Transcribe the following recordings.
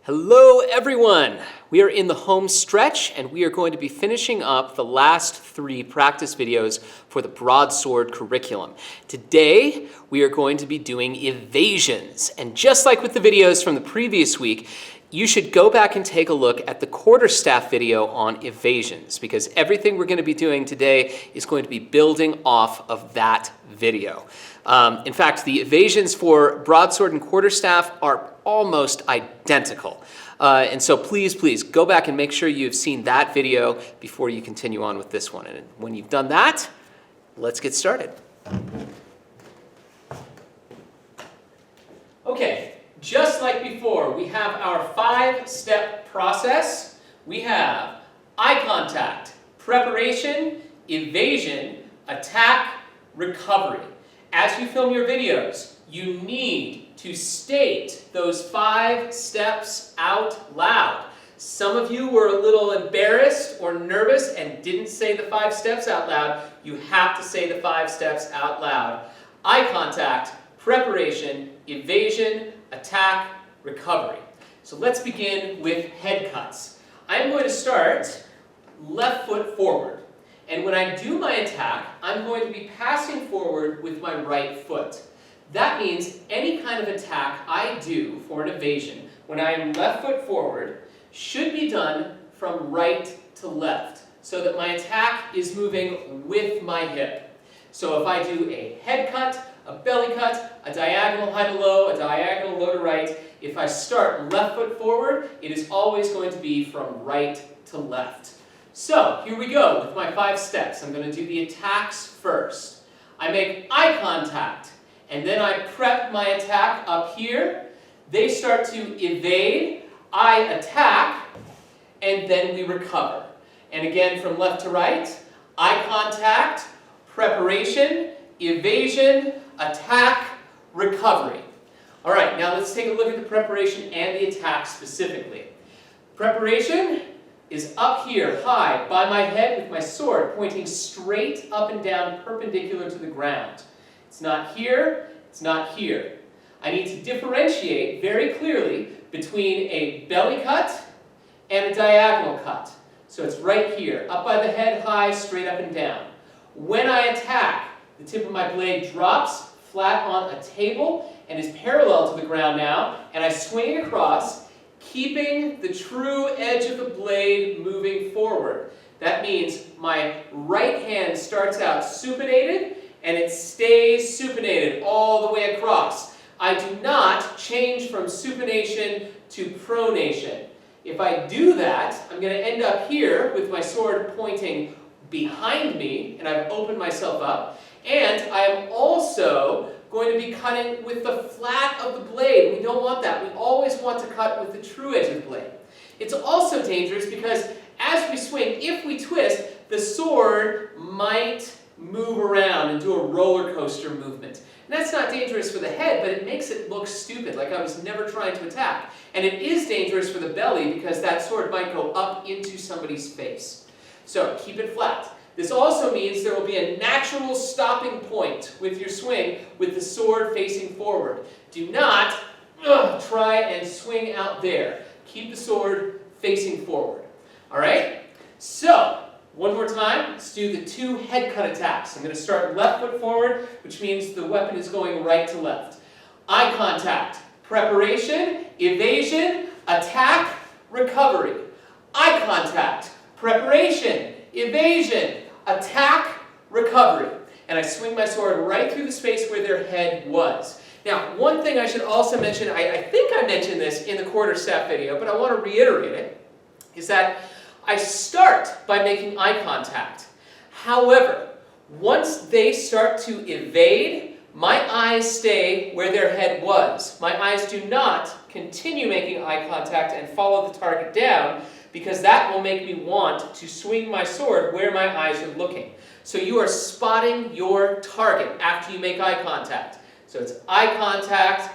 Hello everyone! We are in the home stretch and we are going to be finishing up the last 3 practice videos for the Broadsword curriculum. Today we are going to be doing evasions, and just like with the videos from the previous week, you should go back and take a look at the quarterstaff video on evasions, because everything we're going to be doing today is going to be building off of that video. In fact, the evasions for broadsword and quarterstaff are almost identical. And so please go back and make sure you've seen that video before you continue on with this one. And when you've done that, let's get started. Okay, just like before, we have our 5-step process. We have eye contact, preparation, evasion, attack, recovery. As you film your videos, you need to state those 5 steps out loud. Some of you were a little embarrassed or nervous and didn't say the 5 steps out loud. You have to say the 5 steps out loud. Eye contact, preparation, evasion, attack, recovery. So let's begin with head cuts. I'm going to start left foot forward. And when I do my attack, I'm going to be passing forward with my right foot. That means any kind of attack I do for an evasion, when I am left foot forward, should be done from right to left, so that my attack is moving with my hip. So if I do a head cut, a belly cut, a diagonal high to low, a diagonal low to right, if I start left foot forward, it is always going to be from right to left. So here we go with my 5 steps. I'm going to do the attacks first. I make eye contact, and then I prep my attack up here. They start to evade, I attack, and then we recover. And again, from left to right, eye contact, preparation, evasion, attack, recovery. All right, now let's take a look at the preparation and the attack specifically. Preparation is up here, high, by my head with my sword pointing straight up and down, perpendicular to the ground. It's not here, it's not here. I need to differentiate very clearly between a belly cut and a diagonal cut. So it's right here, up by the head, high, straight up and down. When I attack, the tip of my blade drops flat on a table and is parallel to the ground now, and I swing it across, keeping the true edge of the blade moving forward. That means my right hand starts out supinated and it stays supinated all the way across. I do not change from supination to pronation. If I do that, I'm going to end up here with my sword pointing behind me, and I've opened myself up, and I am also going to be cutting with the flat of the blade. We don't want that. We always want to cut with the true edge of the blade. It's also dangerous because as we swing, if we twist, the sword might move around and do a roller coaster movement. And that's not dangerous for the head, but it makes it look stupid, like I was never trying to attack. And it is dangerous for the belly because that sword might go up into somebody's face. So keep it flat. This also means there will be a natural stopping point with your swing with the sword facing forward. Do not try and swing out there. Keep the sword facing forward. All right? So, one more time, let's do the 2 head cut attacks. I'm going to start left foot forward, which means the weapon is going right to left. Eye contact, preparation, evasion, attack, recovery. Eye contact, preparation, evasion, attack, recovery. And I swing my sword right through the space where their head was. Now, one thing I should also mention, I think I mentioned this in the quarterstaff video, but I want to reiterate it, is that I start by making eye contact. However, once they start to evade, my eyes stay where their head was. My eyes do not continue making eye contact and follow the target down, because that will make me want to swing my sword where my eyes are looking. So you are spotting your target after you make eye contact. So it's eye contact,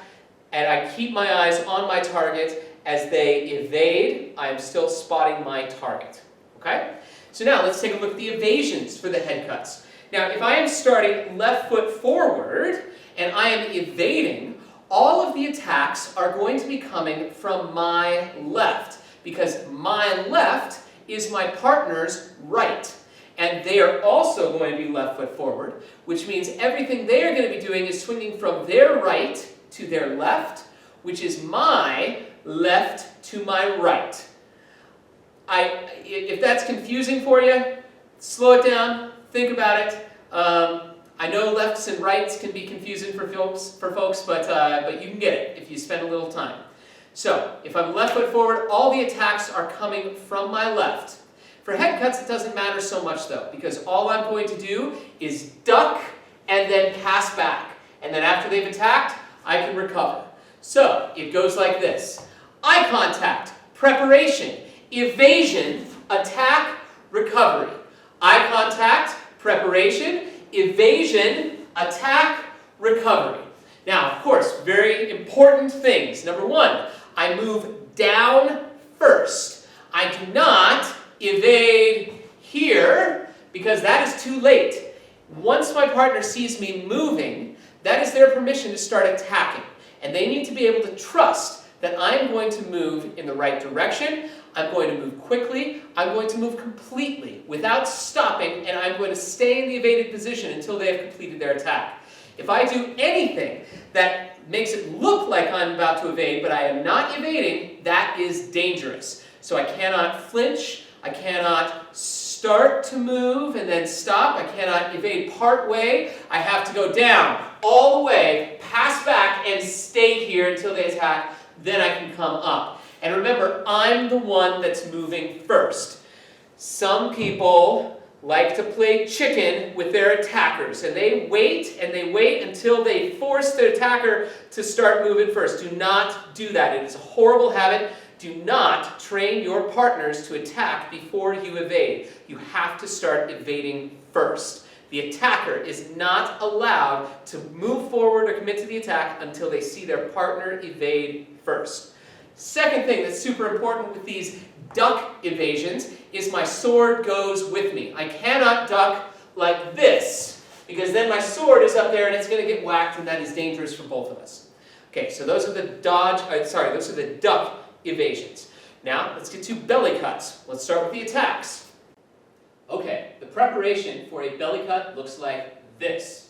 and I keep my eyes on my target. As they evade, I am still spotting my target. Okay? So now let's take a look at the evasions for the head cuts. Now, if I am starting left foot forward and I am evading, all of the attacks are going to be coming from my left, because my left is my partner's right. And they are also going to be left foot forward, which means everything they are going to be doing is swinging from their right to their left, which is my left to my right. If that's confusing for you, slow it down, think about it. I know lefts and rights can be confusing for folks, but you can get it if you spend a little time. So, if I'm left foot forward, all the attacks are coming from my left. For head cuts, it doesn't matter so much though, because all I'm going to do is duck and then pass back. And then after they've attacked, I can recover. So, it goes like this. Eye contact, preparation, evasion, attack, recovery. Eye contact, preparation, evasion, attack, recovery. Now, of course, very important things. Number one, I move down first. I do not evade here because that is too late. Once my partner sees me moving, that is their permission to start attacking. And they need to be able to trust that I'm going to move in the right direction, I'm going to move quickly, I'm going to move completely without stopping, and I'm going to stay in the evaded position until they have completed their attack. If I do anything that makes it look like I'm about to evade, but I am not evading, that is dangerous. So I cannot flinch, I cannot start to move and then stop, I cannot evade part way, I have to go down all the way, pass back, and stay here until they attack, then I can come up. And remember, I'm the one that's moving first. Some people like to play chicken with their attackers, and they wait until they force the attacker to start moving first. Do not do that. It is a horrible habit. Do not train your partners to attack before you evade. You have to start evading first. The attacker is not allowed to move forward or commit to the attack until they see their partner evade first. Second thing that's super important with these duck evasions is my sword goes with me. I cannot duck like this, because then my sword is up there and it's going to get whacked, and that is dangerous for both of us. Okay, so those are the those are the duck evasions. Now, let's get to belly cuts. Let's start with the attacks. Okay, the preparation for a belly cut looks like this.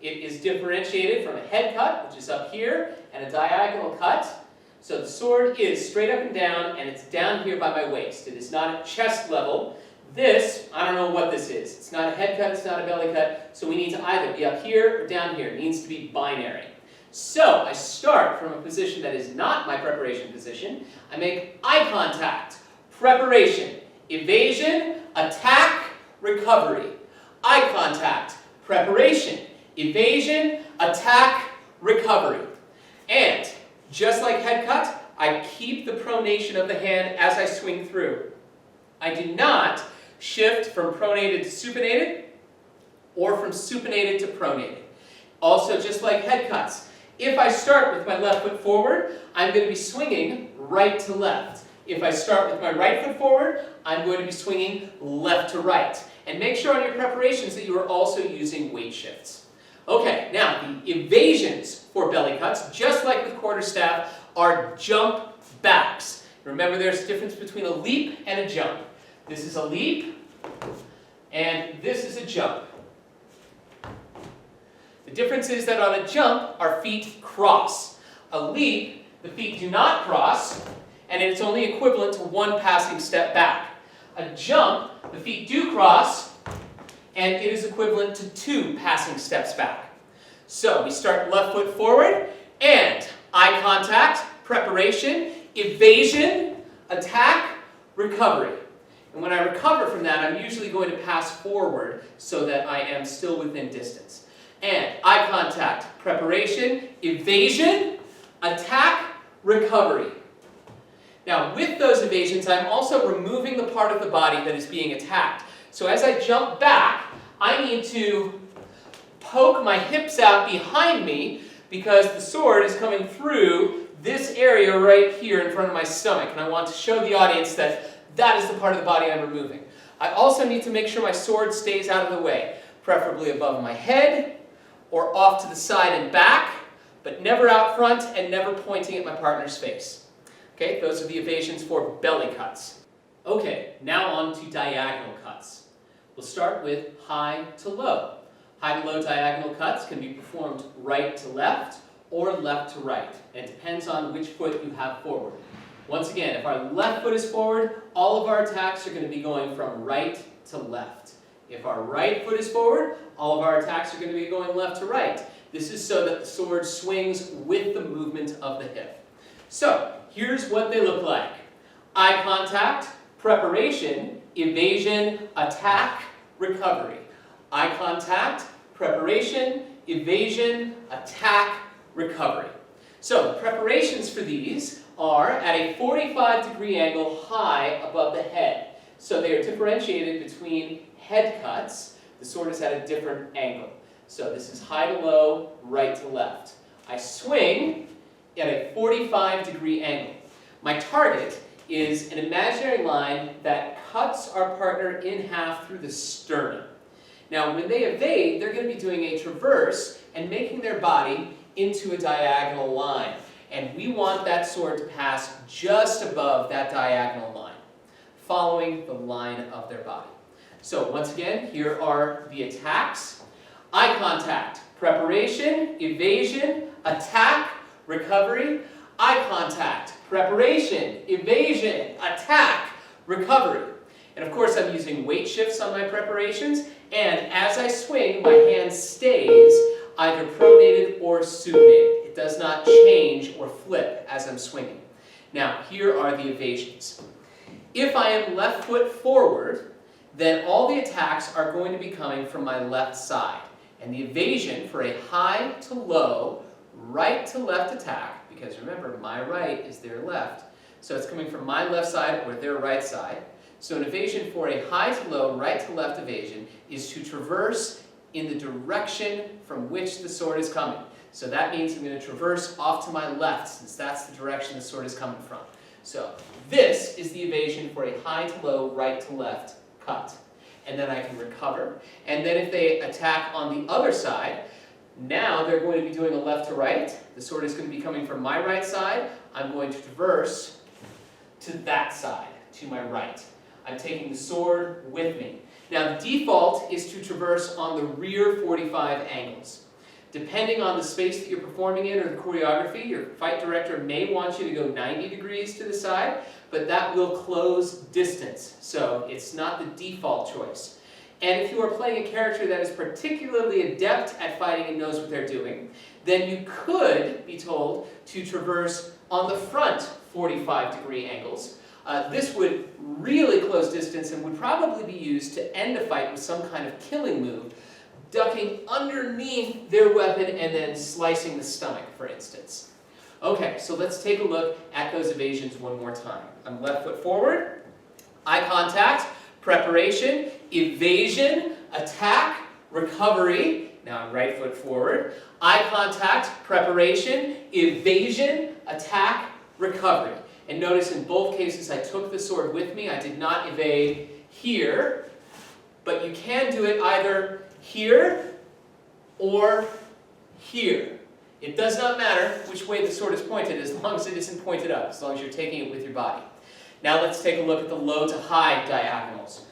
It is differentiated from a head cut, which is up here, and a diagonal cut. So the sword is straight up and down, and it's down here by my waist. It is not at chest level. This, I don't know what this is. It's not a head cut, it's not a belly cut, so we need to either be up here or down here. It needs to be binary. So I start from a position that is not my preparation position. I make eye contact, preparation, evasion, attack, recovery. Eye contact, preparation, evasion, attack, recovery. And just like head cut, I keep the pronation of the hand as I swing through. I do not shift from pronated to supinated or from supinated to pronated. Also, just like head cuts, if I start with my left foot forward, I'm going to be swinging right to left. If I start with my right foot forward, I'm going to be swinging left to right. And make sure on your preparations that you are also using weight shifts. Okay, now the evasions for belly cuts, just like with quarterstaff, are jump backs. Remember, there's a difference between a leap and a jump. This is a leap, and this is a jump. The difference is that on a jump, our feet cross. A leap, the feet do not cross, and it's only equivalent to one passing step back. A jump, the feet do cross, and it is equivalent to 2 passing steps back. So we start left foot forward, and eye contact, preparation, evasion, attack, recovery. And when I recover from that, I'm usually going to pass forward so that I am still within distance. And eye contact, preparation, evasion, attack, recovery. Now, with those evasions, I'm also removing the part of the body that is being attacked. So as I jump back, I need to poke my hips out behind me because the sword is coming through this area right here in front of my stomach. And I want to show the audience that that is the part of the body I'm removing. I also need to make sure my sword stays out of the way, preferably above my head or off to the side and back, but never out front and never pointing at my partner's face. Okay, those are the evasions for belly cuts. Okay, now on to diagonal cuts. We'll start with high to low. High to low diagonal cuts can be performed right to left or left to right. And it depends on which foot you have forward. Once again, if our left foot is forward, all of our attacks are going to be going from right to left. If our right foot is forward, all of our attacks are going to be going left to right. This is so that the sword swings with the movement of the hip. So, here's what they look like. Eye contact, preparation, evasion, attack, recovery. Eye contact, preparation, evasion, attack, recovery. So, the preparations for these are at a 45-degree angle high above the head. So they are differentiated between head cuts. The sword is at a different angle. So this is high to low, right to left. I swing at a 45-degree angle. My target is an imaginary line that cuts our partner in half through the sternum. Now when they evade, they're going to be doing a traverse and making their body into a diagonal line. And we want that sword to pass just above that diagonal line, following the line of their body. So once again, here are the attacks. Eye contact, preparation, evasion, attack, recovery. Eye contact, preparation, evasion, attack, recovery. And of course I'm using weight shifts on my preparations, and as I swing, my hand stays either pronated or supinated. It does not change or flip as I'm swinging. Now, here are the evasions. If I am left foot forward, then all the attacks are going to be coming from my left side. And the evasion for a high to low, right to left attack, because remember, my right is their left, so it's coming from my left side or their right side. So an evasion for a high to low, right to left evasion is to traverse in the direction from which the sword is coming. So that means I'm going to traverse off to my left, since that's the direction the sword is coming from. So this is the evasion for a high to low, right to left cut. And then I can recover. And then if they attack on the other side, now they're going to be doing a left to right. The sword is going to be coming from my right side. I'm going to traverse to that side, to my right. I'm taking the sword with me. Now the default is to traverse on the rear 45 angles. Depending on the space that you're performing in or the choreography, your fight director may want you to go 90 degrees to the side, but that will close distance, so it's not the default choice. And if you are playing a character that is particularly adept at fighting and knows what they're doing, then you could be told to traverse on the front 45-degree angles. This would really close distance and would probably be used to end a fight with some kind of killing move, ducking underneath their weapon and then slicing the stomach, for instance. Okay, so let's take a look at those evasions one more time. I'm left foot forward, eye contact, preparation, evasion, attack, recovery. Now I'm right foot forward, eye contact, preparation, evasion, attack, recovery. And notice in both cases I took the sword with me. I did not evade here, but you can do it either here or here. It does not matter which way the sword is pointed as long as it isn't pointed up, as long as you're taking it with your body. Now let's take a look at the low to high diagonals.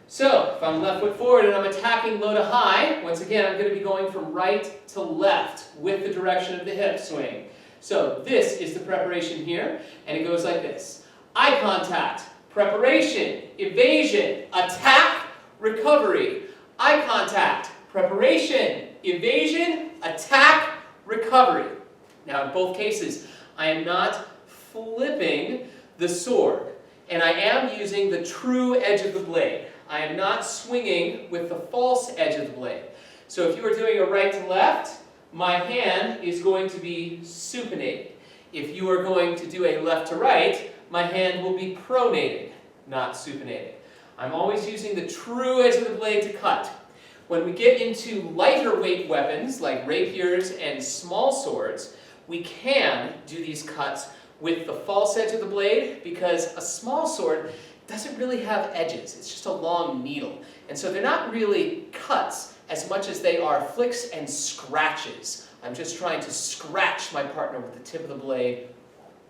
So if I'm left foot forward and I'm attacking low to high, once again I'm going to be going from right to left with the direction of the hip swing. So this is the preparation here, and it goes like this. Eye contact, preparation, evasion, attack, recovery. Eye contact, preparation, evasion, attack, recovery. Now in both cases, I am not flipping the sword, and I am using the true edge of the blade. I am not swinging with the false edge of the blade. So if you are doing a right to left, my hand is going to be supinated. If you are going to do a left to right, my hand will be pronated, not supinated. I'm always using the true edge of the blade to cut. When we get into lighter weight weapons like rapiers and small swords, we can do these cuts with the false edge of the blade because a small sword doesn't really have edges. It's just a long needle. And so they're not really cuts as much as they are flicks and scratches I'm just trying to scratch my partner with the tip of the blade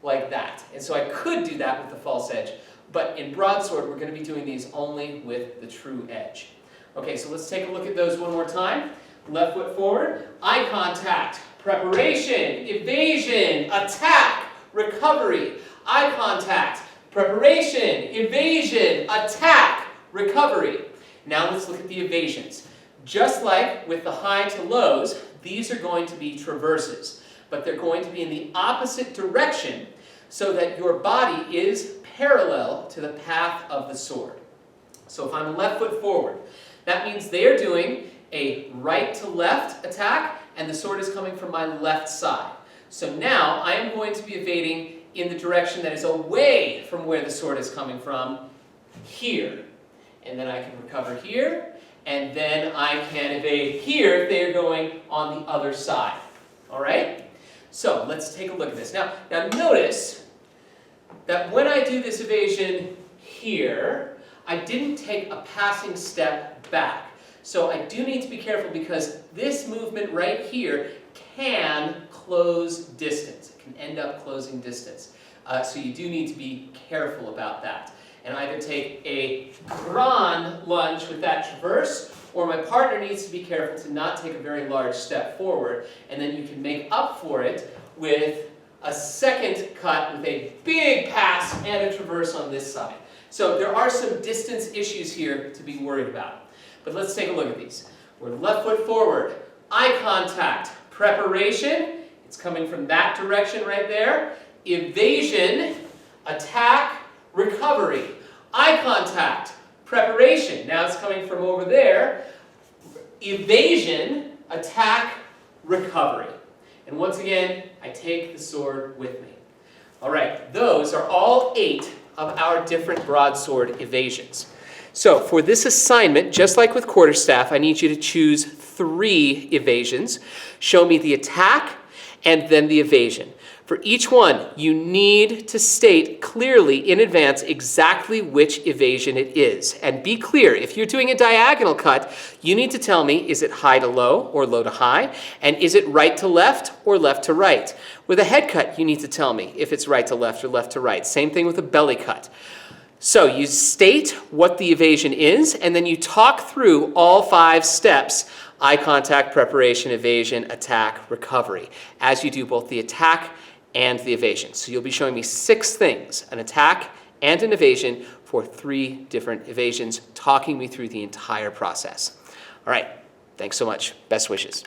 like that. And so I could do that with the false edge, but in Broadsword, we're going to be doing these only with the true edge. Okay, so let's take a look at those one more time. Left foot forward, eye contact, preparation, evasion, attack, recovery. Eye contact, preparation, evasion, attack, recovery. Now let's look at the evasions. Just like with the high to lows, these are going to be traverses, but they're going to be in the opposite direction so that your body is parallel to the path of the sword. So if I'm left foot forward, that means they are doing a right to left attack, and the sword is coming from my left side. So now I am going to be evading in the direction that is away from where the sword is coming from, here. And then I can recover here, and then I can evade here if they are going on the other side. All right? So let's take a look at this. Now notice that when I do this evasion here, I didn't take a passing step back. So I do need to be careful because this movement right here can close distance. It can end up closing distance. So you do need to be careful about that. And either take a grand lunge with that traverse, or my partner needs to be careful to not take a very large step forward, and then you can make up for it with a second cut with a big pass and a traverse on this side. So there are some distance issues here to be worried about. But let's take a look at these. We're left foot forward, eye contact, preparation, it's coming from that direction right there, evasion, attack, recovery, eye contact, preparation, now it's coming from over there, evasion, attack, recovery. And once again, I take the sword with me. All right, those are all 8 of our different broadsword evasions. So for this assignment, just like with quarterstaff, I need you to choose 3 evasions. Show me the attack and then the evasion. For each one, you need to state clearly in advance exactly which evasion it is. And be clear, if you're doing a diagonal cut, you need to tell me, is it high to low or low to high? And is it right to left or left to right? With a head cut, you need to tell me if it's right to left or left to right. Same thing with a belly cut. So you state what the evasion is, and then you talk through all 5 steps: eye contact, preparation, evasion, attack, recovery, as you do both the attack and the evasion. So you'll be showing me 6 things: an attack and an evasion for 3 different evasions, talking me through the entire process. All right, thanks so much. Best wishes.